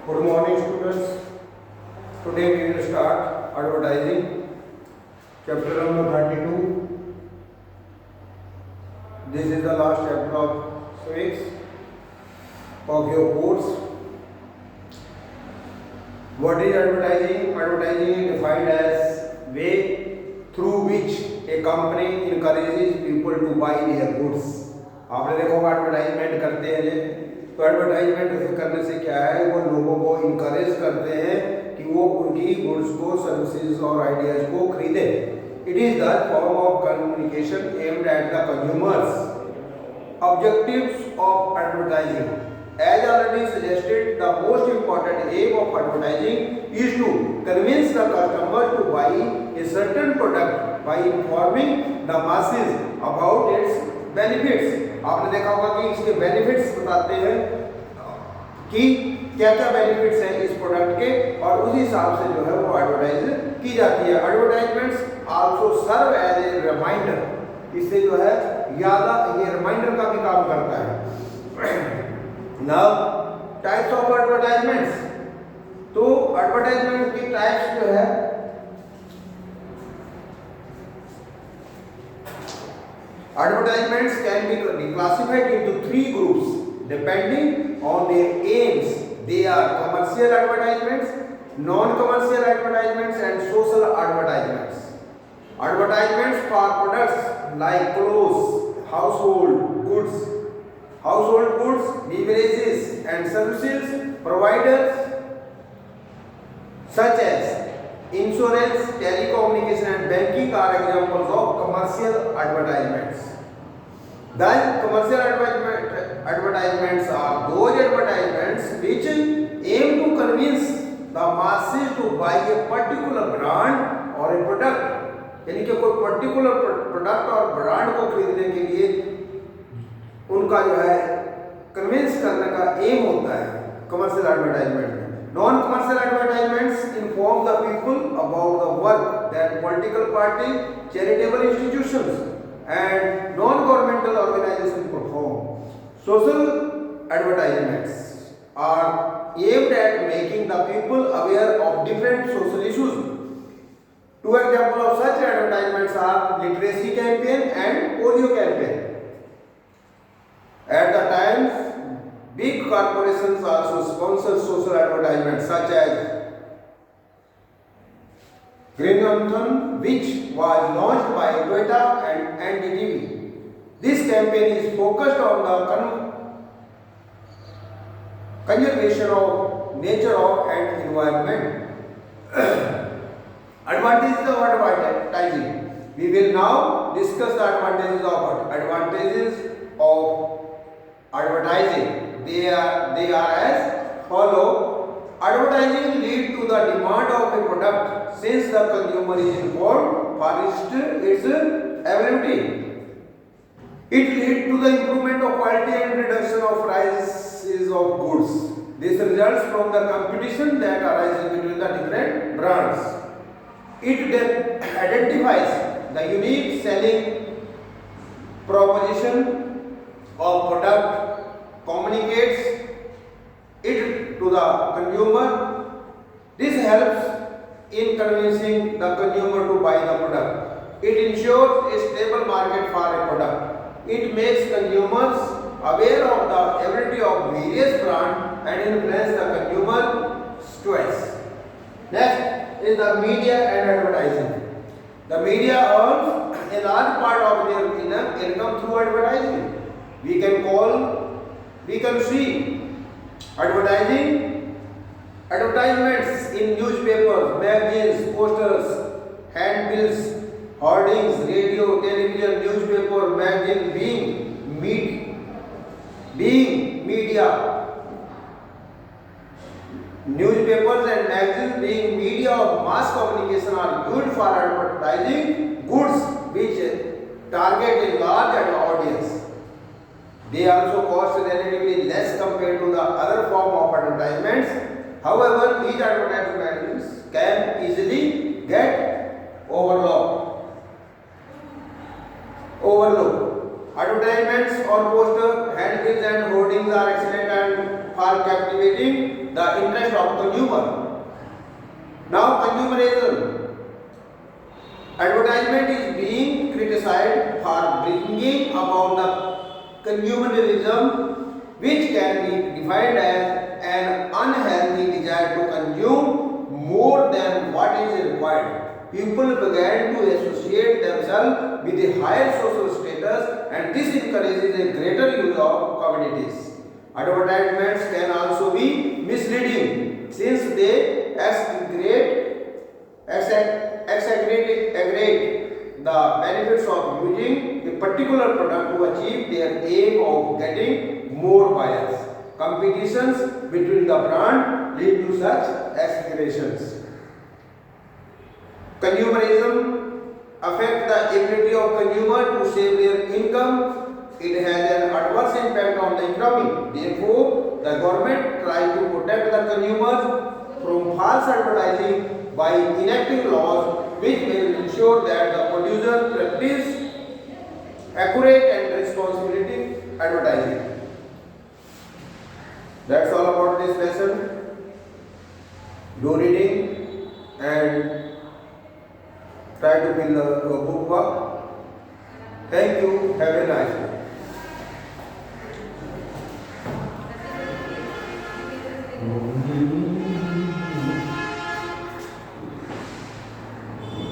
Good morning, students. Today we will start advertising, chapter number 32. This is the last chapter of civics of your course. What is advertising? Advertising is defined as way through which a company encourages people to buy their goods. आपने देखा होगा advertisement करते हैं तो advertisement करने से क्या है, वो लोगों को इनकरेज करते हैं कि वो उनकी गुड्स को, सर्विसेज और आइडियाज को खरीदें. It is the form of communication aimed at the consumers. Objectives of advertising. As already suggested, the most important aim of advertising is to convince the customer to buy a certain product by informing the masses about its benefits. आपने देखा होगा कि इसके benefits बताते हैं कि क्या क्या बेनिफिट्स हैं इस प्रोडक्ट के, और उसी हिसाब से जो है वो एडवर्टाइज की जाती है. Advertisements also serve as a reminder. इससे जो है ये रिमाइंडर का भी काम करता है. Now, types of advertisements. तो एडवर्टाइजमेंट की टाइप्स जो है, advertisements can be classified into three groups depending on their aims. They are commercial advertisements, non-commercial advertisements, and social advertisements. Advertisements for products like clothes, household goods, beverages, and services providers such as insurance, telecommunication, and banking are examples of commercial advertisements. Then commercial advertisements are those advertisements which aim to convince the masses to buy a particular brand or a product. यानी कि कोई particular product और brand को खरीदने के लिए उनका जो है कन्विंस करने का एम होता है कमर्शियल एडवर्टाइजमेंट में. Non commercial advertisements inform the people about the work that political party, charitable institutions and non governmental organisation perform. Social advertisements are aimed at making the people aware of different social issues. Two examples of such advertisements are literacy campaign and polio campaign. At the times, big corporations also sponsor social advertisements such as Green Anthem, which was launched by Toyota and NDTV. This campaign is focused on the conservation of nature and environment. Advantages of advertising. We will now discuss the advantages of advertising. They are as follow. Advertising lead to the demand of a product since the consumer is informed first its availability. It lead to the improvement of quality and reduction of prices of goods. This results from the competition that arises between the different brands. It identifies the unique selling proposition of product, communicates it to the consumer. This helps in convincing the consumer to buy the product. It ensures a stable market for a product. It makes consumers aware of the ability of various brands and influence the consumer's choice. Next is the media and advertising. The media earns a large part of their income through advertising. We can see advertisements in newspapers, magazines, posters, handbills, hoardings, radio, television, newspaper, magazine being media. Newspapers and magazines being media of mass communication are used for advertising goods which target a large audience. They also cost relatively less compared to the other form of advertisements. However, these advertisements can easily get overlooked. Advertisements on poster, handbills and hoardings are excellent and for captivating the interest of consumer. Now consumerism. Advertisement is being criticized for bringing about the consumerism, which can be defined as an unhealthy desire to consume more than what is required. People began to associate themselves with a higher social status, and this encourages a greater use of commodities. Advertisements can also be misleading since they exaggerate the benefits of using a particular product to achieve their aim of getting more buyers. Competitions between the brand lead to such exaggerations. Consumerism affects the ability of consumer to save their income. It has an adverse impact on the economy. Therefore, the government tries to protect the consumers from false advertising by enacting laws which will ensure that the producer practice accurate and responsibility advertising. That's all about this lesson. Do reading and try to fill the book work. Thank you. Have a nice